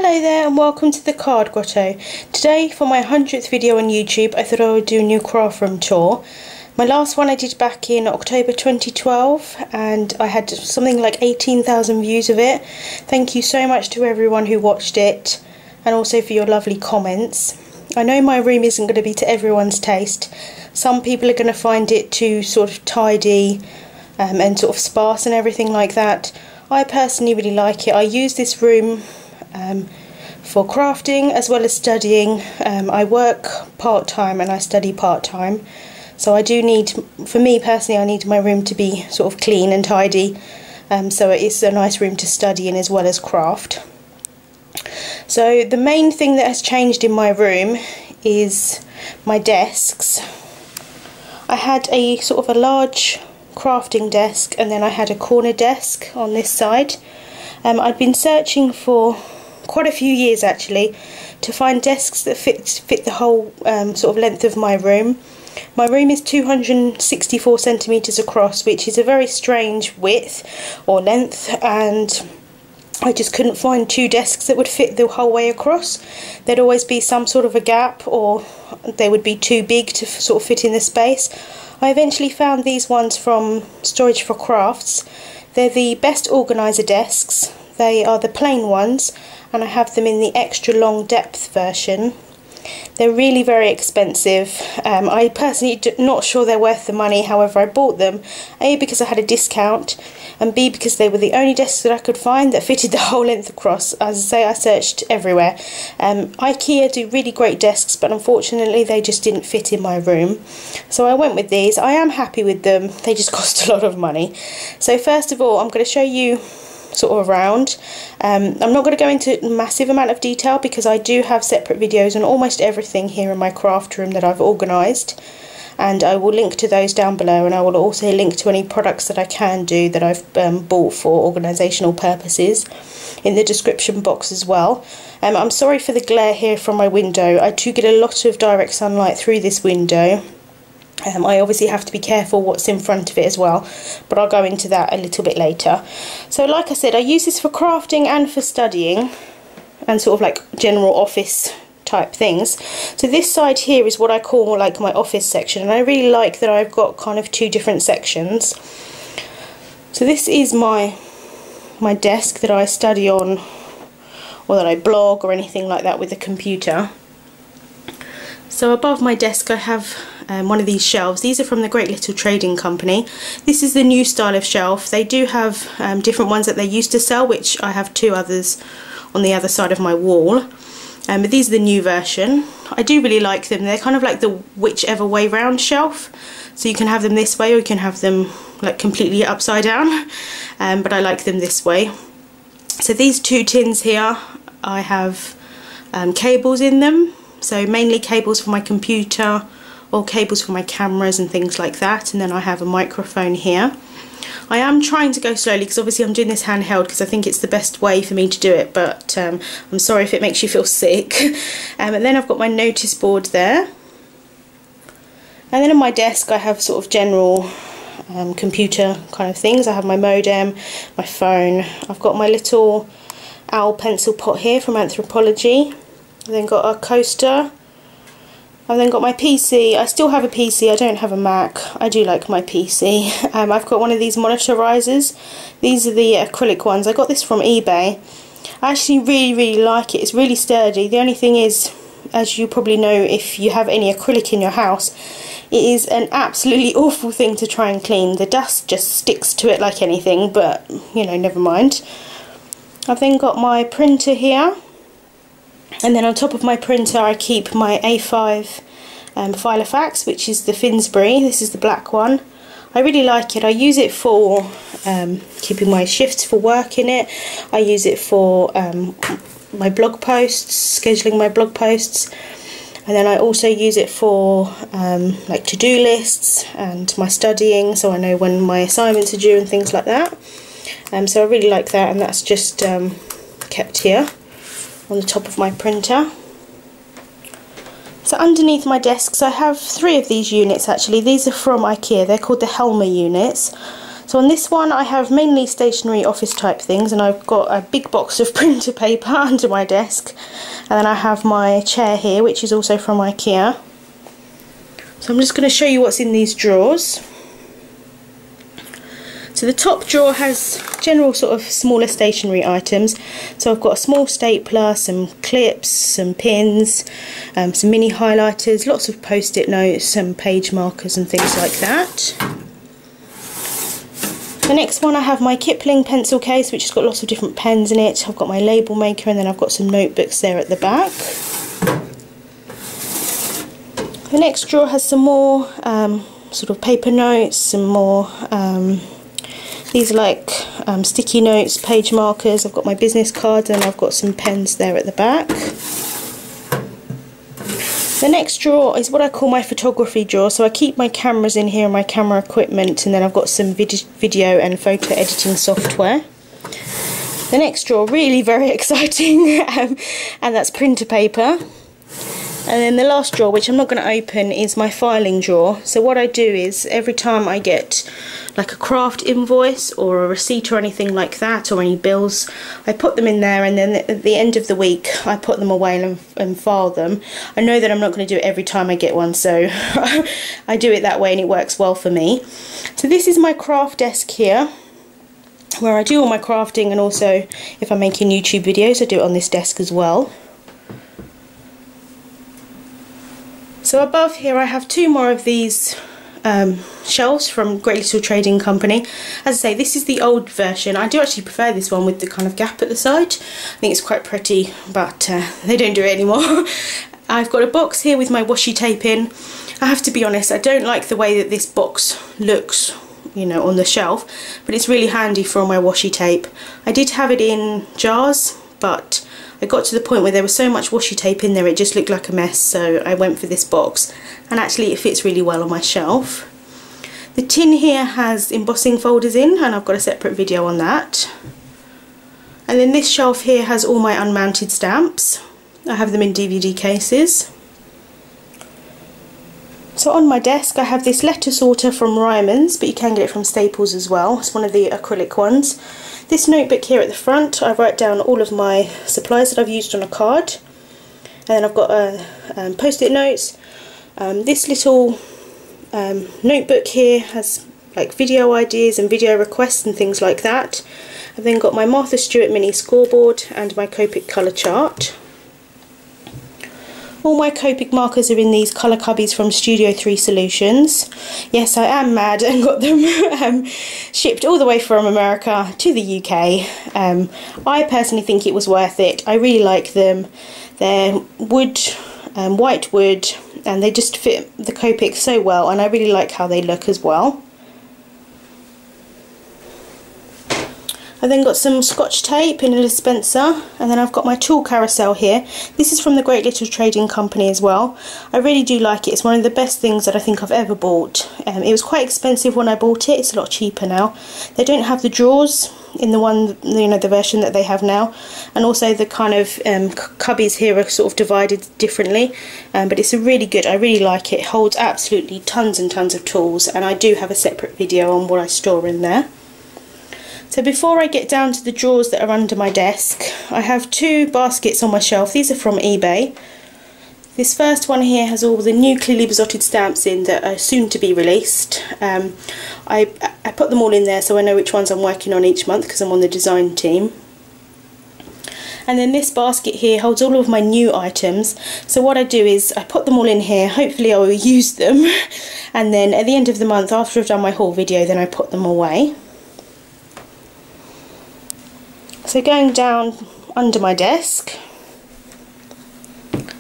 Hello there and welcome to the Card Grotto. Today for my 100th video on YouTube I thought I would do a new craft room tour. My last one I did back in October 2012 and I had something like 18,000 views of it. Thank you so much to everyone who watched it and also for your lovely comments. I know my room isn't going to be to everyone's taste. Some people are going to find it too sort of tidy and sort of sparse and everything like that. I personally really like it. I use this room for crafting as well as studying. I work part-time and I study part-time, so I do need, for me personally, I need my room to be sort of clean and tidy, so it is a nice room to study in as well as craft. So the main thing that has changed in my room is my desks. I had a sort of a large crafting desk and then I had a corner desk on this side. I'd been searching for quite a few years actually to find desks that fit the whole sort of length of my room. My room is 264 centimetres across, which is a very strange width or length, and I just couldn't find two desks that would fit the whole way across. There'd always be some sort of a gap, or they would be too big to sort of fit in the space. I eventually found these ones from Storage for Crafts. They're the best organiser desks. They are the plain ones and I have them in the extra long depth version. They're really very expensive. I personally not sure they're worth the money, however I bought them A, because I had a discount, and B, because they were the only desks that I could find that fitted the whole length across. As I say, I searched everywhere. IKEA do really great desks, but unfortunately they just didn't fit in my room, so I went with these. I am happy with them, they just cost a lot of money. So first of all I'm going to show you sort of around. I'm not going to go into a massive amount of detail because I do have separate videos on almost everything here in my craft room that I've organised, and I will link to those down below, and I will also link to any products that I can do that I've bought for organisational purposes in the description box as well. I'm sorry for the glare here from my window. I do get a lot of direct sunlight through this window. I obviously have to be careful what's in front of it as well, but I'll go into that a little bit later. So like I said, I use this for crafting and for studying and sort of like general office type things. So this side here is what I call like my office section, and I really like that I've got kind of two different sections. So this is my desk that I study on, or that I blog or anything like that with the computer. So above my desk I have one of these shelves. These are from the Great Little Trading Company. This is the new style of shelf. They do have different ones that they used to sell, which I have two others on the other side of my wall. But these are the new version. I do really like them. They're kind of like the whichever way round shelf. So you can have them this way or you can have them like completely upside down. But I like them this way. So these two tins here, I have cables in them. So mainly cables for my computer or cables for my cameras and things like that, and then I have a microphone here. I am trying to go slowly because obviously I'm doing this handheld because I think it's the best way for me to do it, but I'm sorry if it makes you feel sick. And then I've got my notice board there, and then on my desk I have sort of general computer kind of things. I have my modem, my phone, I've got my little owl pencil pot here from Anthropology. I've then got a coaster. I've then got my PC. I still have a PC, I don't have a Mac. I do like my PC. I've got one of these monitorizers. These are the acrylic ones. I got this from eBay. I actually really like it. It's really sturdy. The only thing is, as you probably know if you have any acrylic in your house, it is an absolutely awful thing to try and clean. The dust just sticks to it like anything, but you know, never mind. I've then got my printer here. And then on top of my printer I keep my A5 Filofax, which is the Finsbury. This is the black one. I really like it. I use it for keeping my shifts for work in it. I use it for my blog posts, scheduling my blog posts. And then I also use it for like to-do lists and my studying, so I know when my assignments are due and things like that. So I really like that, and that's just kept here on the top of my printer. So underneath my desks I have three of these units actually. These are from IKEA. They're called the Helmer units. So on this one I have mainly stationery office type things, and I've got a big box of printer paper under my desk, and then I have my chair here, which is also from IKEA. So I'm just going to show you what's in these drawers. So the top drawer has general sort of smaller stationery items. So I've got a small stapler, some clips, some pins, some mini highlighters, lots of post-it notes, some page markers and things like that. The next one, I have my Kipling pencil case, which has got lots of different pens in it. I've got my label maker, and then I've got some notebooks there at the back. The next drawer has some more sort of paper notes, some more these are like sticky notes, page markers. I've got my business cards, and I've got some pens there at the back. The next drawer is what I call my photography drawer. So I keep my cameras in here and my camera equipment, and then I've got some video and photo editing software. The next drawer, really very exciting, and that's printer paper. And then the last drawer, which I'm not going to open, is my filing drawer. So what I do is every time I get like a craft invoice or a receipt or anything like that, or any bills, I put them in there, and then at the end of the week I put them away and file them. I know that I'm not going to do it every time I get one, so I do it that way, and it works well for me. So this is my craft desk here, where I do all my crafting, and also if I'm making YouTube videos I do it on this desk as well. So above here I have two more of these shelves from Great Little Trading Company. As I say, this is the old version. I do actually prefer this one with the kind of gap at the side. I think it's quite pretty, but they don't do it anymore. I've got a box here with my washi tape in. I have to be honest, I don't like the way that this box looks, you know, on the shelf, but it's really handy for all my washi tape. I did have it in jars, but I got to the point where there was so much washi tape in there it just looked like a mess, so I went for this box, and actually it fits really well on my shelf. The tin here has embossing folders in, and I've got a separate video on that. And then this shelf here has all my unmounted stamps. I have them in DVD cases. So on my desk I have this letter sorter from Ryman's, but you can get it from Staples as well. It's one of the acrylic ones. This notebook here at the front, I write down all of my supplies that I've used on a card. And then I've got post-it notes. This little notebook here has like video ideas and video requests and things like that. I've then got my Martha Stewart mini scoreboard and my Copic colour chart. All my Copic markers are in these colour cubbies from Studio 3 Solutions. Yes, I am mad and got them shipped all the way from America to the UK. I personally think it was worth it. I really like them. They're wood, white wood, and they just fit the Copic so well, and I really like how they look as well. I've then got some scotch tape in a dispenser, and then I've got my tool carousel here. This is from the Great Little Trading Company as well. I really do like it. It's one of the best things that I think I've ever bought. It was quite expensive when I bought it. It's a lot cheaper now. They don't have the drawers in the one, you know, the version that they have now, and also the kind of cubbies here are sort of divided differently, but it's a really good, I really like it. It holds absolutely tons and tons of tools, and I do have a separate video on what I store in there. So before I get down to the drawers that are under my desk, I have two baskets on my shelf. These are from eBay. This first one here has all the new clearly bezzotted stamps in that are soon to be released. I put them all in there so I know which ones I'm working on each month, because I'm on the design team. And then this basket here holds all of my new items. So what I do is I put them all in here, hopefully I will use them, and then at the end of the month, after I've done my haul video, then I put them away. So going down under my desk,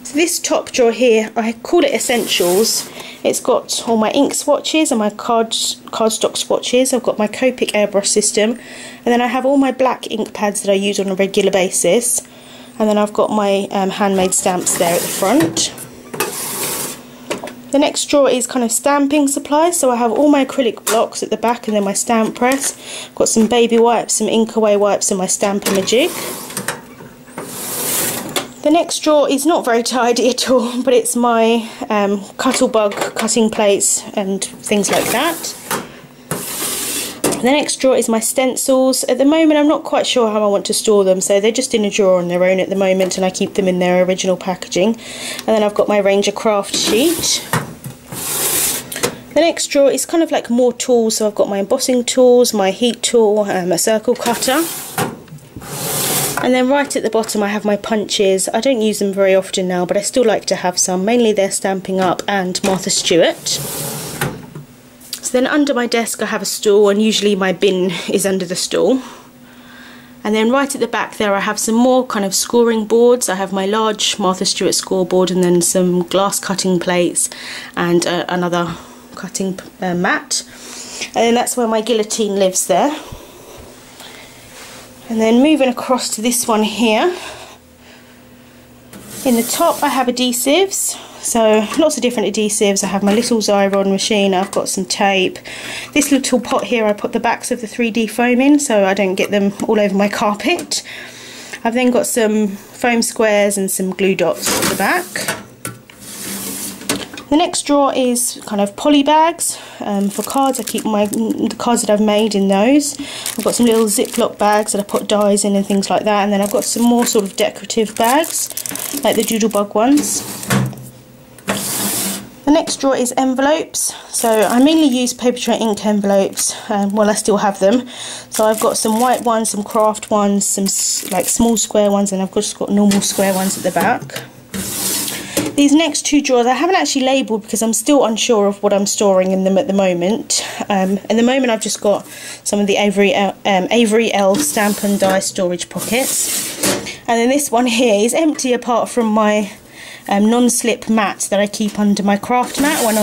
so this top drawer here, I call it Essentials. It's got all my ink swatches and my cardstock swatches. I've got my Copic airbrush system, and then I have all my black ink pads that I use on a regular basis, and then I've got my handmade stamps there at the front. The next drawer is kind of stamping supplies, so I have all my acrylic blocks at the back, and then my stamp press. I've got some baby wipes, some ink away wipes, and my Stamp-A-Majig. The next drawer is not very tidy at all, but it's my Cuttlebug cutting plates and things like that. The next drawer is my stencils. At the moment I'm not quite sure how I want to store them, so they're just in a drawer on their own at the moment, and I keep them in their original packaging. And then I've got my Ranger craft sheet. The next drawer is kind of like more tools, so I've got my embossing tools, my heat tool, a circle cutter. And then right at the bottom I have my punches. I don't use them very often now, but I still like to have some. Mainly they're Stampin' Up and Martha Stewart. So then under my desk I have a stool, and usually my bin is under the stool. And then right at the back there I have some more kind of scoring boards. I have my large Martha Stewart scoreboard, and then some glass cutting plates and another cutting mat. And then that's where my guillotine lives there. And then moving across to this one here, in the top I have adhesives, so lots of different adhesives. I have my little Xyron machine, I've got some tape. This little pot here I put the backs of the 3D foam in so I don't get them all over my carpet. I've then got some foam squares and some glue dots at the back. The next drawer is kind of poly bags for cards. I keep the cards that I've made in those. I've got some little Ziploc bags that I put dies in and things like that, and then I've got some more sort of decorative bags like the Doodlebug ones. The next drawer is envelopes. So I mainly use paper tray ink envelopes, well I still have them. So I've got some white ones, some craft ones, some like small square ones, and I've just got normal square ones at the back. These next two drawers I haven't actually labelled because I'm still unsure of what I'm storing in them at the moment. At the moment I've just got some of the Avery L stamp and die storage pockets. And then this one here is empty apart from my non-slip mat that I keep under my craft mat when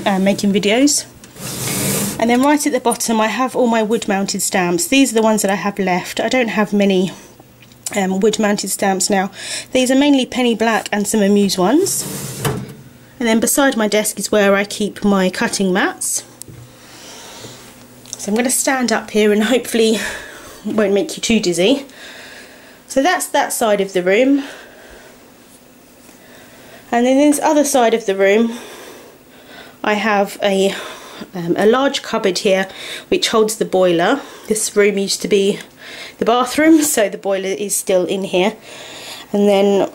I'm making videos. And then right at the bottom I have all my wood mounted stamps. These are the ones that I have left. I don't have many wood mounted stamps now. These are mainly penny black and some Amuse ones. And then beside my desk is where I keep my cutting mats. So I'm going to stand up here and hopefully won't make you too dizzy. So that's that side of the room. And then this other side of the room I have a large cupboard here which holds the boiler. This room used to be the bathroom, so the boiler is still in here. And then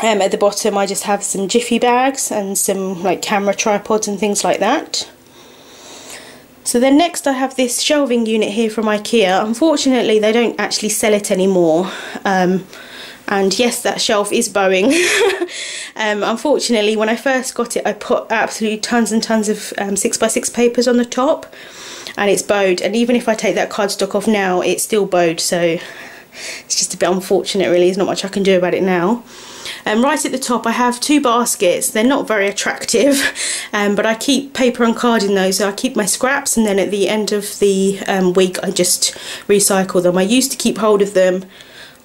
at the bottom I just have some jiffy bags and some like camera tripods and things like that. So then next I have this shelving unit here from IKEA. Unfortunately they don't actually sell it anymore. And yes, that shelf is bowing. Unfortunately when I first got it I put absolutely tons and tons of 6x6 papers on the top, and it's bowed, and even if I take that cardstock off now it's still bowed, so it's just a bit unfortunate really. There's not much I can do about it now. Right at the top I have two baskets. They're not very attractive, but I keep paper and card in those. So I keep my scraps, and then at the end of the week I just recycle them. I used to keep hold of them,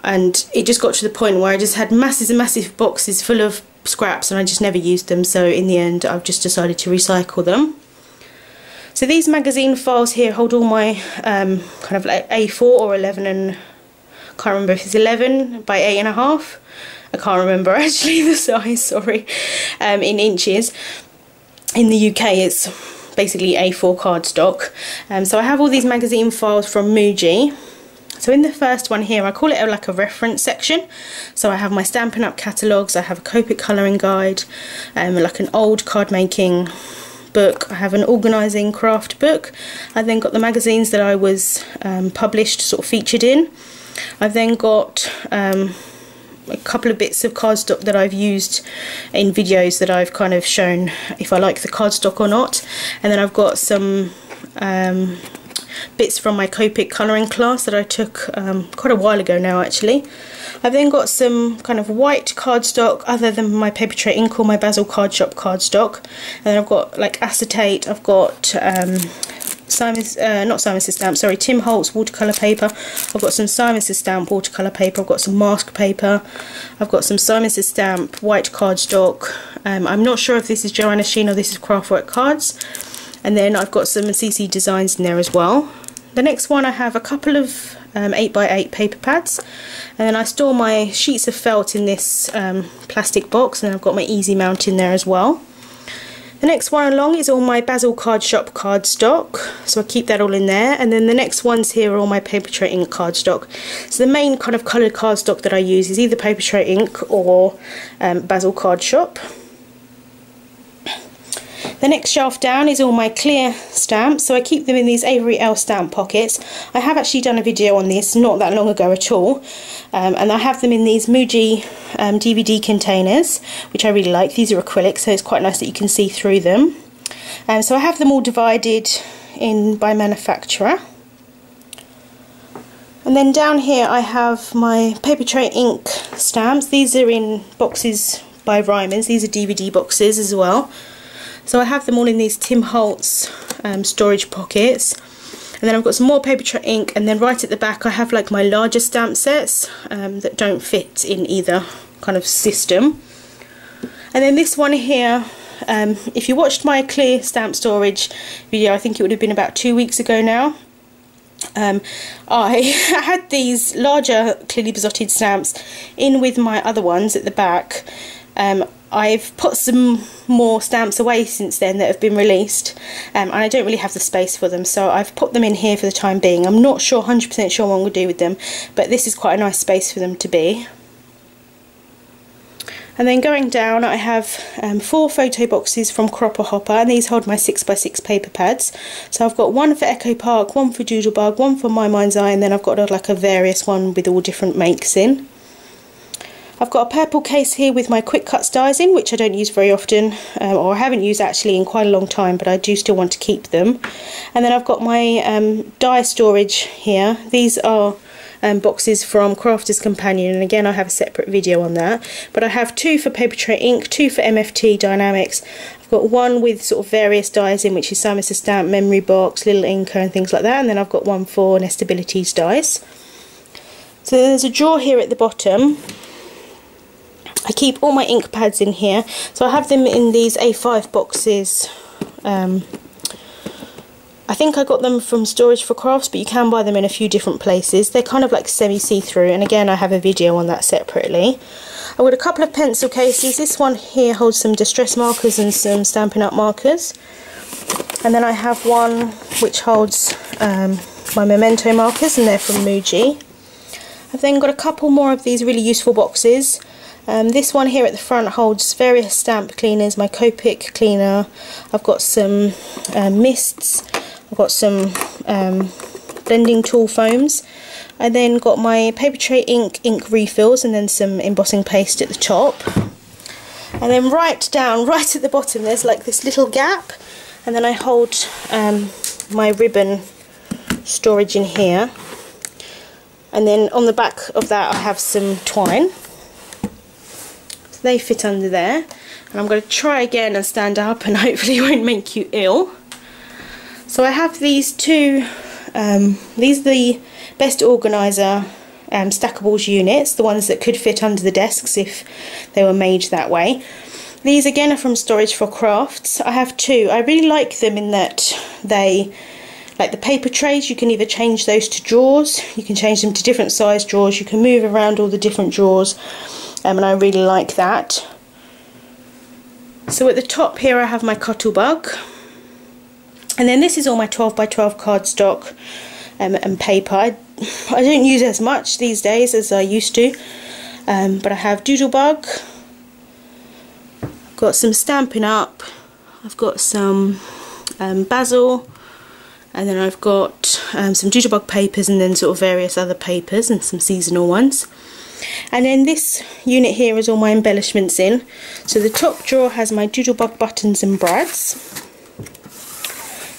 and it just got to the point where I just had massive and massive boxes full of scraps and I just never used them, so in the end I've just decided to recycle them. So these magazine files here hold all my kind of like A4 or 11 and I can't remember if it's 11 by 8.5. I can't remember actually the size, sorry, in inches. In the UK it's basically A4 cardstock. So I have all these magazine files from Muji. So in the first one here I call it like a reference section. So I have my Stampin' Up catalogues, I have a Copic colouring guide, like an old card making book, I have an organising craft book. I've then got the magazines that I was published, sort of featured in. I've then got a couple of bits of cardstock that I've used in videos that I've kind of shown if I like the cardstock or not. And then I've got some bits from my Copic colouring class that I took quite a while ago now actually. I've then got some kind of white cardstock other than my paper tray ink or my Basil Card Shop cardstock, and then I've got like acetate, I've got Tim Holtz watercolour paper, I've got some Simon Says Stamp watercolour paper, I've got some mask paper, I've got some Simon Says Stamp white cardstock. I'm not sure if this is Joanna Sheen or this is Craftwork cards. And then I've got some CC Designs in there as well. The next one I have a couple of 8x8 paper pads, and then I store my sheets of felt in this plastic box, and I've got my easy mount in there as well. The next one along is all my Basil Card Shop cardstock, so I keep that all in there. And then the next ones here are all my Paper Tray Ink cardstock. So the main kind of coloured cardstock that I use is either Paper Tray Ink or Basil Card Shop. The next shelf down is all my clear stamps, so I keep them in these Avery Elle stamp pockets. I have actually done a video on this not that long ago at all, and I have them in these Muji DVD containers, which I really like. These are acrylic, so it's quite nice that you can see through them. So I have them all divided in by manufacturer. And then down here I have my Paper Tray Ink stamps. These are in boxes by Ryman's. These are DVD boxes as well. So I have them all in these Tim Holtz storage pockets. And then I've got some more Paper Tray Ink, and then right at the back I have like my larger stamp sets that don't fit in either kind of system. And then this one here, if you watched my clear stamp storage video, I think it would have been about 2 weeks ago now, I had these larger clearly besotted stamps in with my other ones at the back. I've put some more stamps away since then that have been released, and I don't really have the space for them, so I've put them in here for the time being. I'm not sure, 100% sure what I'm going to do with them, but this is quite a nice space for them to be. And then going down I have 4 photo boxes from Cropper Hopper, and these hold my 6x6 paper pads. So I've got one for Echo Park, one for Doodlebug, one for My Mind's Eye, and then I've got like a various one with all different makes in. I've got a purple case here with my quick cuts dies in, which I don't use very often, or I haven't used actually in quite a long time, but I do still want to keep them. And then I've got my die storage here. These are boxes from Crafter's Companion, and again I have a separate video on that. But I have 2 for Paper Tray Ink, 2 for MFT Dynamics. I've got one with sort of various dies in, which is Simon Says Stamp, Memory Box, Little Inker and things like that. And then I've got one for Nestabilities dies. So there's a drawer here at the bottom. I keep all my ink pads in here, so I have them in these A5 boxes. I think I got them from Storage for Crafts, but you can buy them in a few different places. They're kind of like semi-see-through, and again I have a video on that separately. I've got a couple of pencil cases. This one here holds some distress markers and some Stampin' Up markers. And then I have one which holds my memento markers, and they're from Muji. I've then got a couple more of these really useful boxes. This one here at the front holds various stamp cleaners, my Copic cleaner, I've got some mists, I've got some blending tool foams. I then got my Paper Tray Ink refills, and then some embossing paste at the top. And then right down, right at the bottom, there's like this little gap, and then I hold my ribbon storage in here. And then on the back of that I have some twine. They fit under there, and I'm going to try again and stand up, and hopefully it won't make you ill. So I have these 2, these are the Best Organiser stackables units, the ones that could fit under the desks if they were made that way. These again are from Storage for Crafts. I have 2. I really like them in that they, like the paper trays, you can either change those to drawers, you can change them to different size drawers, you can move around all the different drawers. And I really like that. So at the top here I have my Cuttlebug, and then this is all my 12x12 cardstock and paper. I don't use as much these days as I used to, but I have Doodlebug, I've got some Stampin' Up, I've got some Basil, and then I've got some Doodlebug papers, and then sort of various other papers and some seasonal ones. And then this unit here is all my embellishments in. So the top drawer has my Doodlebug buttons and brads.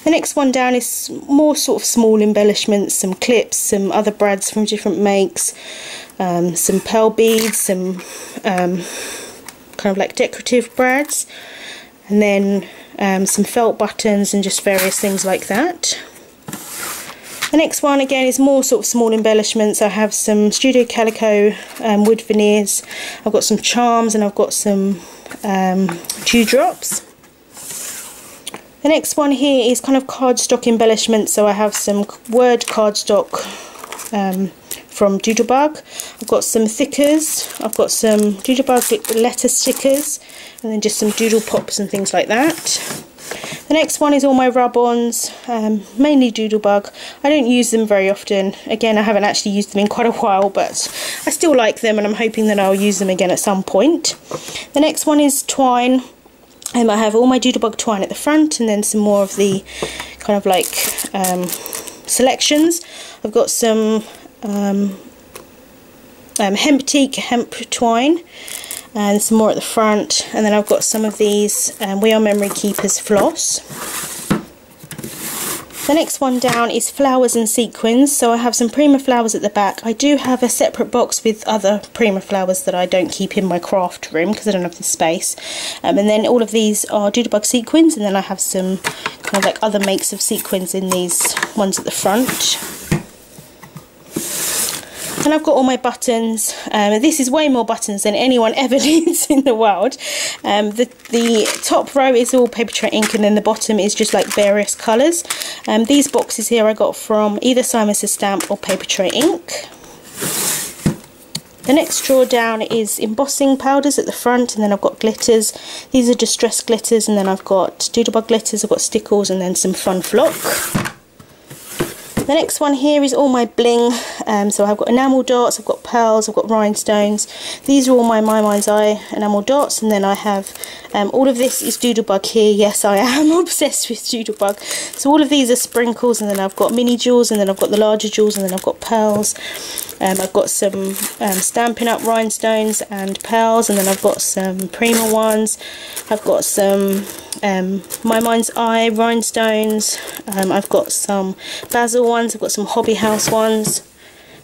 The next one down is more sort of small embellishments, some clips, some other brads from different makes, some pearl beads, some kind of like decorative brads, and then some felt buttons and just various things like that. The next one again is more sort of small embellishments. I have some Studio Calico wood veneers, I've got some charms, and I've got some dewdrops. The next one here is kind of cardstock embellishments, so I have some word cardstock from Doodlebug. I've got some thickers, I've got some Doodlebug letter stickers, and then just some doodle pops and things like that. The next one is all my rub-ons, mainly Doodlebug. I don't use them very often. Again, I haven't actually used them in quite a while, but I still like them and I'm hoping that I'll use them again at some point. The next one is twine. I have all my Doodlebug twine at the front, and then some more of the kind of like selections. I've got some hemp twine, and some more at the front, and then I've got some of these We Are Memory Keepers floss. The next one down is flowers and sequins, so I have some Prima flowers at the back. I do have a separate box with other Prima flowers that I don't keep in my craft room because I don't have the space, and then all of these are Doodlebug sequins, and then I have some kind of like other makes of sequins in these ones at the front. And I've got all my buttons. This is way more buttons than anyone ever needs in the world. The top row is all paper tray ink, and then the bottom is just like various colours. These boxes here I got from either Simon Says Stamp or Paper Tray Ink. The next drawer down is embossing powders at the front, and then I've got glitters. These are distressed glitters, and then I've got Doodlebug glitters, I've got stickles, and then some fun flock. The next one here is all my bling, so I've got enamel dots, I've got pearls, I've got rhinestones. These are all my Mind's Eye enamel dots, and then I have all of this is Doodlebug here. Yes, I am obsessed with Doodlebug. So all of these are sprinkles, and then I've got mini jewels, and then I've got the larger jewels, and then I've got pearls. I've got some Stampin' Up rhinestones and pearls, and then I've got some Prima ones. I've got some My Mind's Eye rhinestones. I've got some Basil ones. I've got some Hobby House ones.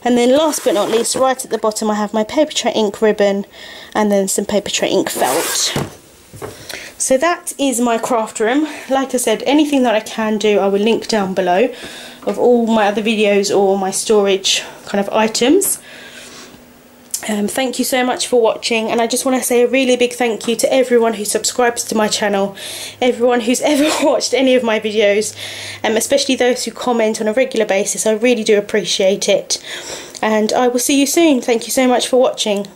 And then last but not least, right at the bottom, I have my Paper Tray Ink ribbon, and then some Paper Tray Ink felt. So that is my craft room. Like I said, anything that I can do I will link down below of all my other videos or my storage kind of items. Thank you so much for watching, and I just want to say a really big thank you to everyone who subscribes to my channel, everyone who's ever watched any of my videos, especially those who comment on a regular basis. I really do appreciate it, and I will see you soon. Thank you so much for watching.